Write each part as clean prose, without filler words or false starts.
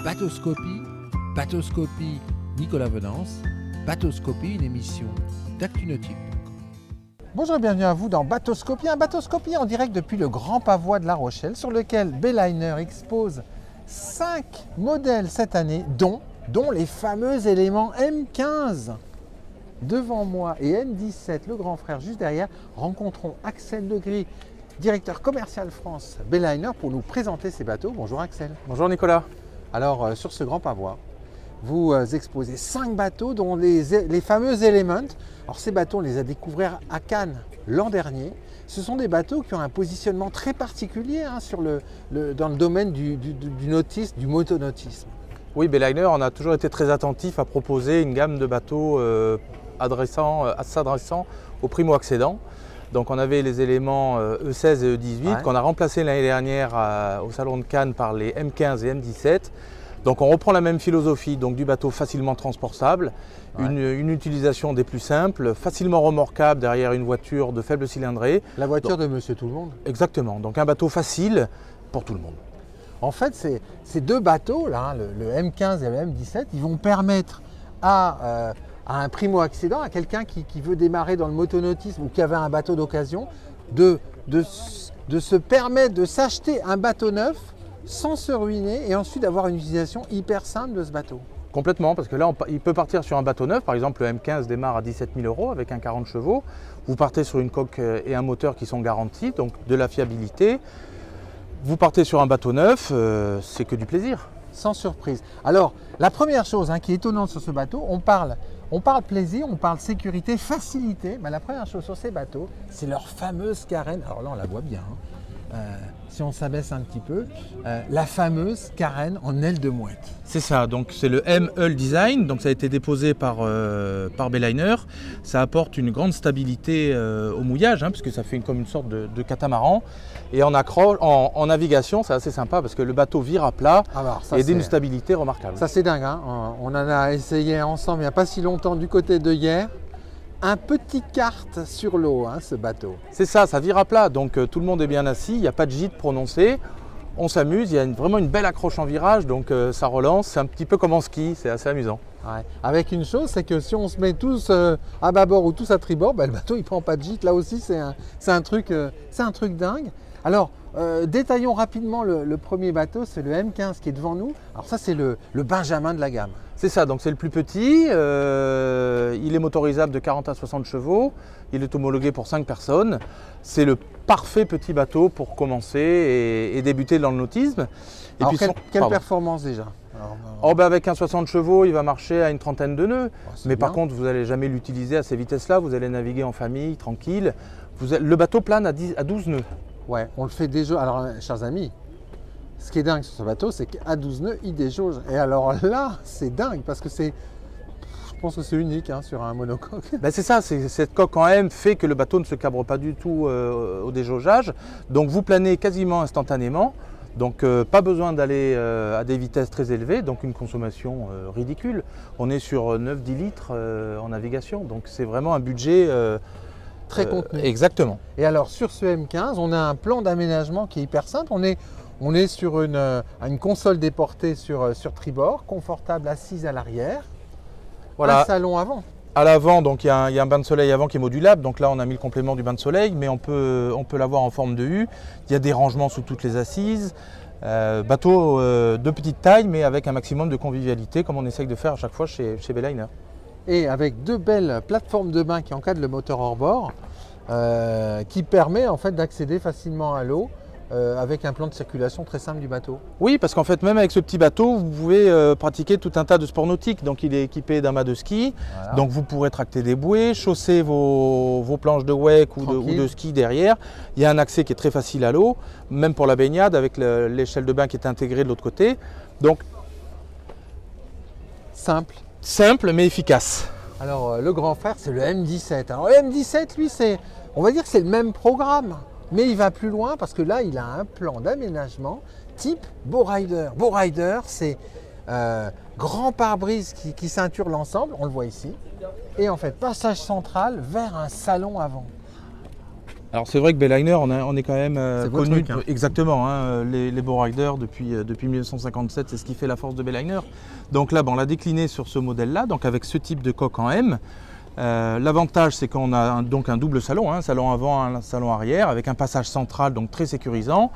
Bateauscopie, Bateauscopie Nicolas Venance, Bateauscopie, une émission d'ActuNautique. Bonjour et bienvenue à vous dans Bateauscopie, un Bateauscopie en direct depuis le Grand Pavois de La Rochelle, sur lequel Bayliner expose 5 modèles cette année, dont les fameux éléments M15. Devant moi et M17, le grand frère juste derrière, rencontrons Axel Legris, directeur commercial France Bayliner, pour nous présenter ces bateaux. Bonjour Axel. Bonjour Nicolas. Alors sur ce Grand Pavois, vous exposez 5 bateaux dont les fameux Element. Alors ces bateaux, on les a découverts à Cannes l'an dernier. Ce sont des bateaux qui ont un positionnement très particulier dans le domaine du nautisme, du motonautisme. Oui, Bayliner, on a toujours été très attentif à proposer une gamme de bateaux s'adressant aux primo-accédants. Donc on avait les éléments E16 et E18 qu'on a remplacés l'année dernière au Salon de Cannes par les M15 et M17. Donc on reprend la même philosophie, donc du bateau facilement transportable, une utilisation des plus simples, facilement remorquable derrière une voiture de faible cylindrée. La voiture de Monsieur Tout-le-Monde. Exactement, donc un bateau facile pour tout le monde. En fait, ces deux bateaux-là, le M15 et le M17, ils vont permettre à un primo-accédant, à quelqu'un qui veut démarrer dans le motonautisme ou qui avait un bateau d'occasion, de se permettre de s'acheter un bateau neuf sans se ruiner et ensuite d'avoir une utilisation hyper simple de ce bateau. Complètement, parce que là, il peut partir sur un bateau neuf. Par exemple, le M15 démarre à 17 000 € avec un 40 chevaux. Vous partez sur une coque et un moteur qui sont garantis, donc de la fiabilité. Vous partez sur un bateau neuf, c'est que du plaisir. Sans surprise. Alors, la première chose qui est étonnante sur ce bateau, on parle plaisir, on parle sécurité, facilité. Mais la première chose sur ces bateaux, c'est leur fameuse carène. Alors là, on la voit bien. Si on s'abaisse un petit peu, la fameuse carène en aile de mouette. C'est ça, donc c'est le M-Hull Design, donc ça a été déposé par Bayliner. Ça apporte une grande stabilité au mouillage, puisque ça fait comme une sorte de catamaran. Et en navigation, c'est assez sympa parce que le bateau vire à plat et d'une stabilité remarquable. Ça c'est dingue, on en a essayé ensemble il n'y a pas si longtemps du côté de Hyères. Un petit kart sur l'eau, ce bateau. C'est ça, ça vire à plat, donc tout le monde est bien assis, il n'y a pas de gîte prononcé. On s'amuse, il y a vraiment une belle accroche en virage, donc ça relance. C'est un petit peu comme en ski, c'est assez amusant. Ouais. Avec une chose, c'est que si on se met tous à bâbord ou tous à tribord, le bateau il prend pas de gîte. Là aussi, c'est un truc dingue. Alors, détaillons rapidement le premier bateau, c'est le M15 qui est devant nous. Alors ça, c'est le Benjamin de la gamme. C'est ça, donc c'est le plus petit, il est motorisable de 40 à 60 chevaux, il est homologué pour 5 personnes. C'est le parfait petit bateau pour commencer et débuter dans le nautisme. Et alors, puis quelle performance déjà? Avec un 60 chevaux, il va marcher à une trentaine de nœuds. Mais bien. Par contre, vous n'allez jamais l'utiliser à ces vitesses-là, vous allez naviguer en famille, tranquille. Le bateau plane à 12 nœuds. Ouais, on le fait déjà. Alors, chers amis, ce qui est dingue sur ce bateau, c'est qu'à 12 nœuds, il déjauge. Et alors là, c'est dingue parce que je pense que c'est unique sur un monocoque. C'est ça, cette coque en M fait que le bateau ne se cabre pas du tout au déjaugeage. Donc vous planez quasiment instantanément. Donc pas besoin d'aller à des vitesses très élevées, donc une consommation ridicule. On est sur 9-10 litres en navigation, donc c'est vraiment un budget très contenu. Exactement. Et alors sur ce M15, on a un plan d'aménagement qui est hyper simple. On est sur une console déportée sur tribord, confortable assise à l'arrière. Voilà. Un salon avant. À l'avant, donc il y a un bain de soleil avant qui est modulable. Donc là, on a mis le complément du bain de soleil, mais on peut l'avoir en forme de U. Il y a des rangements sous toutes les assises. Bateau de petite taille, mais avec un maximum de convivialité, comme on essaye de faire à chaque fois chez Bayliner. Et avec 2 belles plateformes de bain qui encadrent le moteur hors-bord, qui permet en fait d'accéder facilement à l'eau. Avec un plan de circulation très simple du bateau. Oui, parce qu'en fait, même avec ce petit bateau, vous pouvez pratiquer tout un tas de sports nautiques. Donc, il est équipé d'un mât de ski. Voilà. Donc, vous pourrez tracter des bouées, chausser vos planches de wake ou de ski derrière. Il y a un accès qui est très facile à l'eau, même pour la baignade, avec l'échelle de bain qui est intégrée de l'autre côté. Donc, simple, mais efficace. Alors, le grand frère, c'est le M17. Alors, le M17, lui, on va dire que c'est le même programme. Mais il va plus loin parce que là, il a un plan d'aménagement type Bowrider. Bowrider, c'est grand pare-brise qui ceinture l'ensemble, on le voit ici. Et en fait, passage central vers un salon avant. Alors c'est vrai que Bayliner, on est quand même connu, truc, hein. exactement, hein, les bow riders depuis 1957, c'est ce qui fait la force de Bayliner. Donc là, on l'a décliné sur ce modèle-là, donc avec ce type de coque en M. L'avantage, c'est qu'on a donc un double salon, un salon avant, un salon arrière, avec un passage central, donc très sécurisant.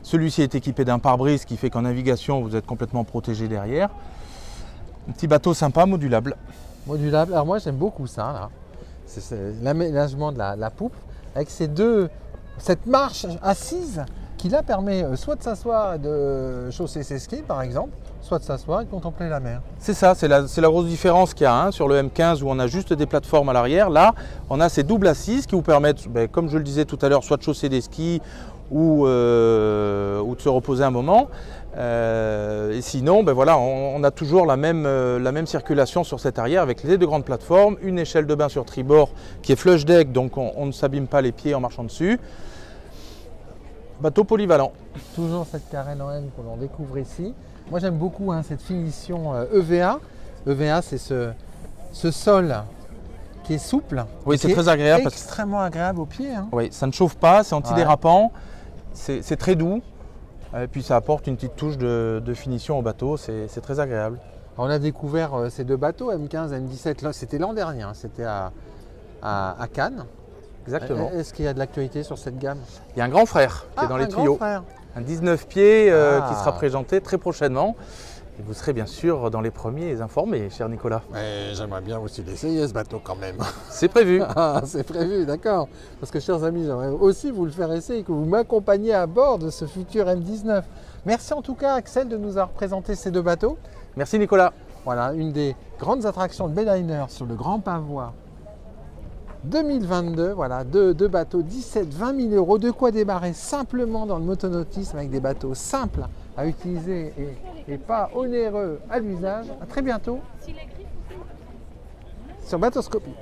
Celui-ci est équipé d'un pare-brise qui fait qu'en navigation, vous êtes complètement protégé derrière. Un petit bateau sympa, modulable. Modulable. Alors moi, j'aime beaucoup ça, là. C'est l'aménagement de la poupe, avec cette marche assise qui là permet soit de s'asseoir et de chausser ses skis par exemple, soit de s'asseoir et de contempler la mer. C'est ça, c'est la grosse différence qu'il y a hein, sur le M15 où on a juste des plateformes à l'arrière. Là, on a ces doubles assises qui vous permettent, comme je le disais tout à l'heure, soit de chausser des skis ou de se reposer un moment. Et sinon, voilà, on a toujours la même circulation sur cette arrière avec les deux grandes plateformes, une échelle de bain sur tribord qui est flush deck, donc on ne s'abîme pas les pieds en marchant dessus. Bateau polyvalent. Toujours cette carène en M que l'on découvre ici. Moi j'aime beaucoup hein, cette finition EVA. EVA c'est ce sol qui est souple. Oui, c'est très agréable. Extrêmement agréable aux pieds. Hein. Oui, ça ne chauffe pas, c'est antidérapant, c'est très doux. Et puis ça apporte une petite touche de finition au bateau, c'est très agréable. On a découvert ces deux bateaux, M15 et M17, c'était l'an dernier, hein, c'était à Cannes. Exactement. Est-ce qu'il y a de l'actualité sur cette gamme? Il y a un grand frère qui est dans les tuyaux. Un 19 pieds qui sera présenté très prochainement. Et vous serez bien sûr dans les premiers informés, cher Nicolas. J'aimerais bien aussi l'essayer ce bateau quand même. C'est prévu. C'est prévu, d'accord. Parce que chers amis, j'aimerais aussi vous le faire essayer et que vous m'accompagniez à bord de ce futur M19. Merci en tout cas Axel de nous avoir présenté ces deux bateaux. Merci Nicolas. Voilà, une des grandes attractions de Bayliner sur le Grand Pavois 2022, voilà, deux bateaux, 17-20 000 €, de quoi démarrer simplement dans le motonautisme avec des bateaux simples à utiliser et pas onéreux à l'usage. À très bientôt sur Bateauscopie.